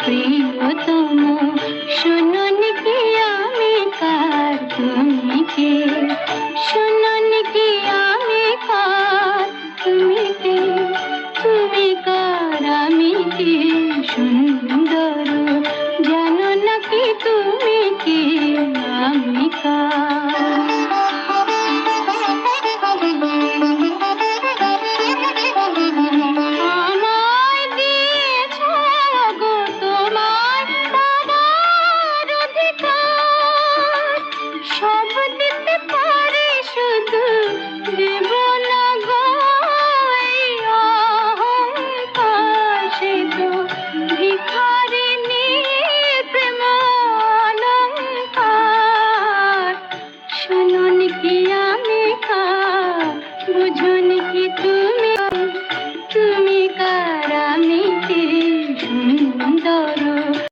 প্রিয়তম, শুনুন কি আমি কার, তুমি কে? শুনুন কি আমি কার, তুমি কে? তুমি কার, আমি কে? সুন্দর, জানো না কি তুমি কে, আমি কার? আমায় দিয়েছ গো তোমার পাবার অধিকার, সব দিতে পারি শুধু দেব না গো এই অহংকার। সে তো ভিখারিনী প্রেম অলংকার। শুনুন কি আমি কার, বুঝুন কি তুমি, তুমি কার, আমি কে? সুন্দর,